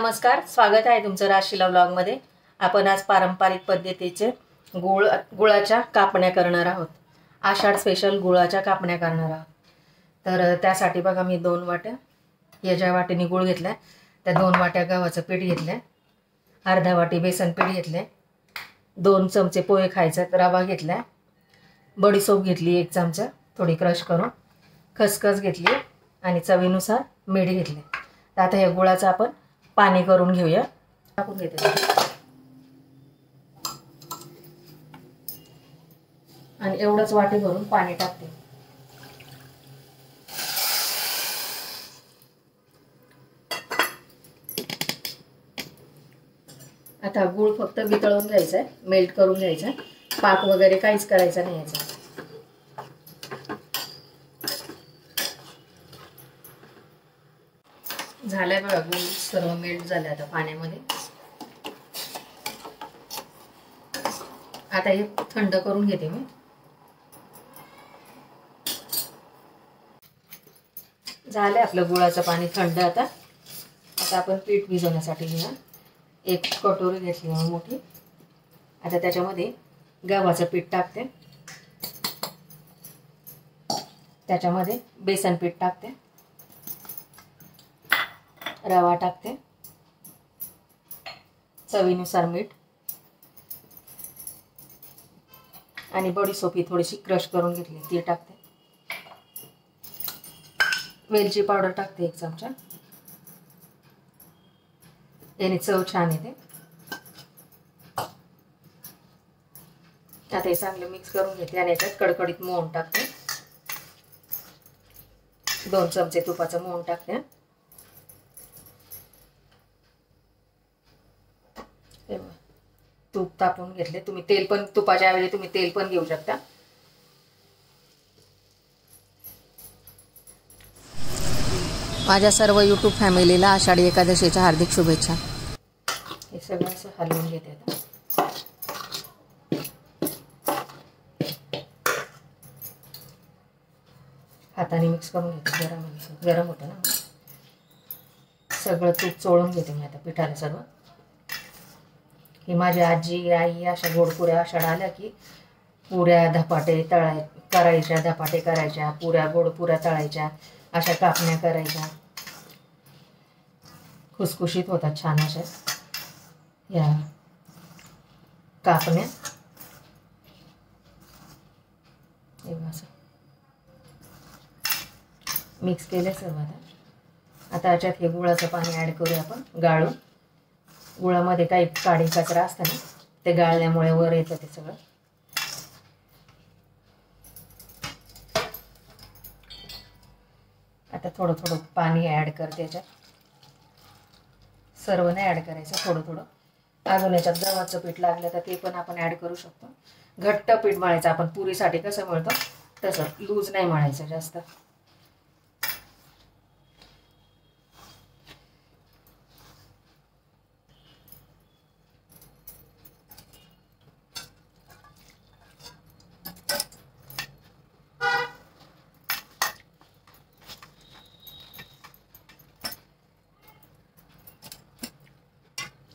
नमस्कार, स्वागत आहे तुमचं राशीला व्लॉगमध्ये। आपण आज पारंपरिक पद्धतीचे गुळाच्या कापण्या करणार आहोत। आषाढ स्पेशल गुळाच्या कापण्या करणार आहोत। तर त्यासाठी बघा मी 2 वाट्या या ज्या वाटीने गुळ घेतला त्या 2 वाट्या गव्हाचं पीठ घेतलं, अर्धा वाटी बेसन पीठ घेतले, 2 चमचे पोहे खायचा रवा घेतला, बडीशोप घेतली 1 चमचा थोडी क्रश करून, खसखस घेतली आणि चवीनुसार मीठ घेतले। तर आता या गुळाचं आपण पाणी करून घेऊया। टाकून घेते आणि एवढंच वाटी भरून पाणी टाकते। आता गुळ फक्त वितळून घ्यायचा आहे, मेल्ट करून घ्यायचा, पाक वगैरे काहीच करायचं नाही याचा। झालंय बघा, गुळ सर्व मेल्ट झाले आता पाण्यामध्ये। आता हे थंड करून घेते मी। झालंय आपलं गुळाचं पाणी थंड। आता आपण पीठ भिजवण्यासाठी घेऊया। 1 कटोरी घेतली मोठी। आता त्याच्यामध्ये गव्हाचं पीठ टाकते, त्याच्यामध्ये बेसन पीठ टाकते, रवा टाकते, चवीनुसार मीठ आणि बडीशोप थोडीशी क्रश करून घेतली ती टाकते, वेलची पावडर टाकते 1 चमचा, याने चव छान येते। आता हे चांगलं मिक्स करून घेते आणि याच्यात कडकडीत मोहन टाकते, 2 चमचे तुपाचं मोहन टाकते। तूप तापून घेतले, तुम्ही तेल पण, तुपाच्या ऐवजी तुम्ही तेल पण घेऊ शकता। माझ्या सर्व यूट्यूब फॅमिलीला आषाढी एकादशीच्या हार्दिक शुभेच्छा। हे सगळं असं हलवून घेते आता। हाताने मिक्स करून घेते, गरम होतं ना। सगळं तूप चोळून घेते मी आता पिठाला सर्व। ही माझी आजी आई अशा गोडपुऱ्या आषाढ आल्या की पुऱ्या धपाटे करायच्या, धपाटे करायच्या, पुऱ्या गोडपुऱ्या तळायच्या, अशा कापण्या करायच्या, खुसखुशीत होतात छान अशा या कापण्या। असं मिक्स केले सर्व। आता याच्यात हे गुळाचं पाणी ॲड करूया आपण गाळून। गुळामध्ये काही काडी कचरा असतं ना, ते गाळल्यामुळे वर येतं ते सगळं। आता थोडं थोडं पाणी ॲड करते याच्यात, सर्व नाही ॲड करायचं, थोडं थोडं। अजून याच्यात गव्हाचं पीठ लागलं तर ते पण आपण ॲड करू शकतो। घट्ट पीठ मळायचं आपण, पुरीसाठी कसं मळतो तसं, लूज नाही मळायचं जास्त।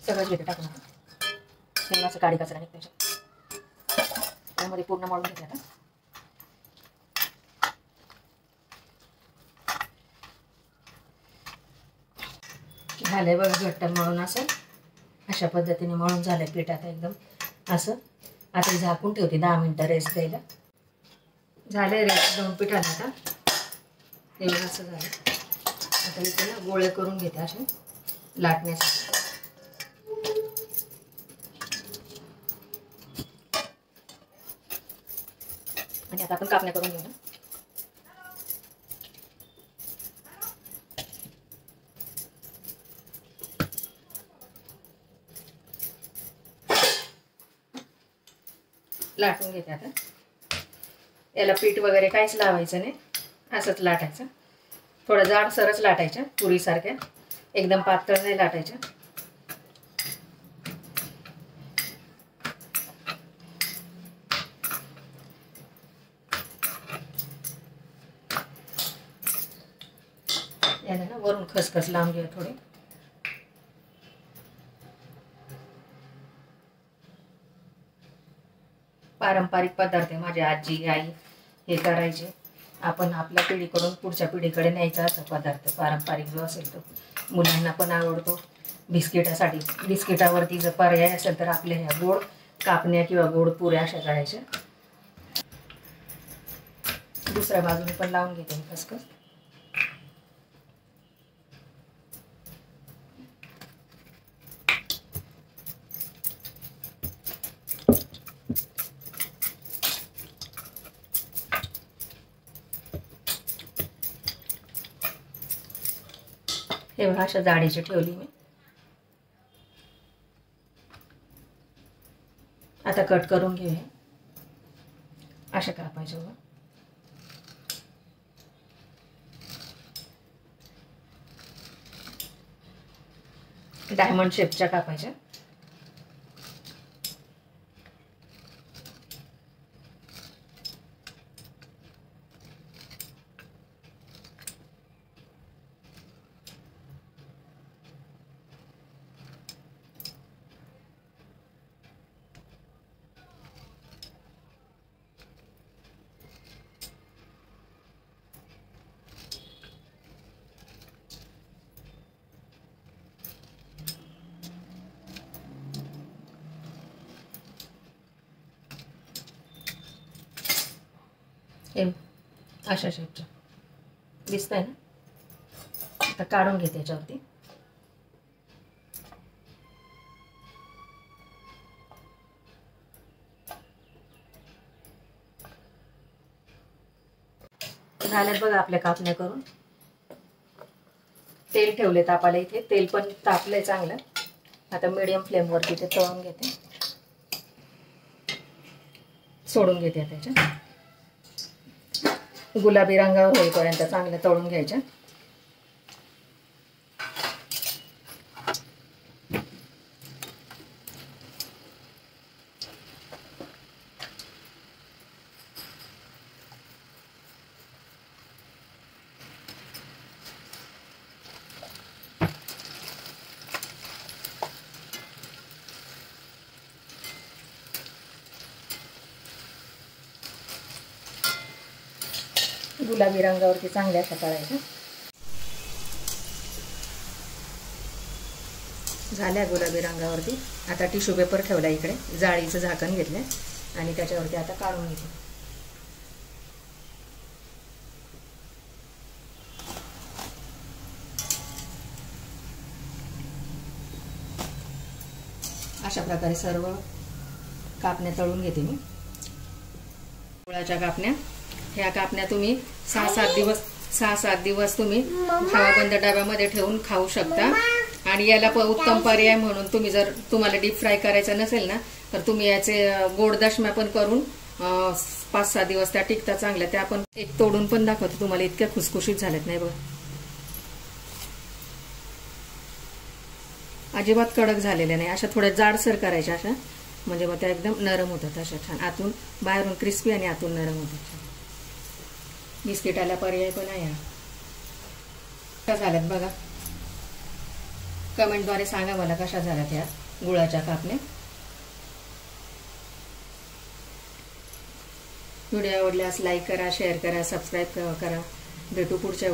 सगळं घेते टाकून, शेंगाचं काडी कचरा निघते त्यामध्ये पूर्ण मळून घेते। आता झालंय बघा घट्ट मळून, असं अशा पद्धतीने मळून झालंय पीठ आता एकदम असं। आता झाकून ठेवते 10 मिनिटं रेस्ट द्यायला। झालंय रेस्ट देऊन पिठाला आता एवढं असं झालं। आता इथे ना गोळे करून घेते असे लाटण्यासाठी। आणि आता आपण कापण्या करून घेऊ ना। लाटून घेते आता। याला पीठ वगैरे काहीच लावायचं नाही, असंच लाटायचं। थोडं जाडसरच लाटायचं, पुरीसारख्या, एकदम पातळ नाही लाटायचं। याला ना वरून खसखस लावून घ्या थोडी। पारंपरिक पदार्थ आहे. माझी आजी आई हे करायचे. आपण आपल्या पिढीकडून पुढच्या पिढीकडे न्यायचा असा पदार्थ पारंपरिक जो असेल तो मुलांना पण आवडतो. बिस्किटासाठी बिस्किटावरती जर पर्याय असेल तर आपल्या ह्या गोड कापण्या किंवा गोड पुऱ्या अशा करायच्या. दुसऱ्या बाजूने पण लावून घेते मी खसखस. हे बघा अशा जाडीची ठेवली मी. आता कट करून घेऊया. अशा कापायच्या बघा. डायमंड शेपच्या कापायच्या. हे अशा शेपच्या दिसत आहे ना. आता काढून घेते याच्यावरती. झाल्यात बघा आपल्या कापण्या करून. तेल ठेवले तापायला इथे. तेल पण तापलंय चांगलं. आता मीडियम फ्लेमवरती ते तळून घेते. सोडून घेते त्याच्या. गुलाबी रंगावर होईपर्यंत चांगलं तळून घ्यायच्या. गुलाबी रंगावरती चांगल्या अशा तळायच्या. झाल्या गुलाबी रंगावरती. आता टिश्यू पेपर ठेवला इकडे. जाळीचं झाकण घेतलंय आणि त्याच्यावरती आता काढून घेते. अशा प्रकारे सर्व कापण्या तळून घेते मी. गुळाच्या कापण्या. ह्या कापण्या तुम्ही 6-7 दिवस तुम्ही हवाबंद डब्यामध्ये ठेवून खाऊ शकता. आणि याला उत्तम पर्याय म्हणून तुम्ही जर तुम्हाला डीप फ्राय करायचं नसेल ना तर तुम्ही याचे गोड दशम्या पण करून 5-6 दिवस त्या टिकतात चांगल्या. त्या पण एक तोडून पण दाखवते तुम्हाला. इतक्या खुसखुशीत झाल्यात नाही बघा. अजिबात कडक झालेल्या नाही. अशा थोड्या जाडसर करायच्या अशा. म्हणजे मग त्या एकदम नरम होतात अशा छान. आतून बाहेरून क्रिस्पी आणि आतून नरम होतात. बिस्किटाला पर्याय पण आहे. कशा झाल्यात बघा. कमेंटद्वारे सांगा मला कशा झाल्यात या गुळाच्या कापण्या. व्हिडिओ आवडल्यास लाईक करा, शेअर करा, सबस्क्राईब करा. भेटू पुढच्या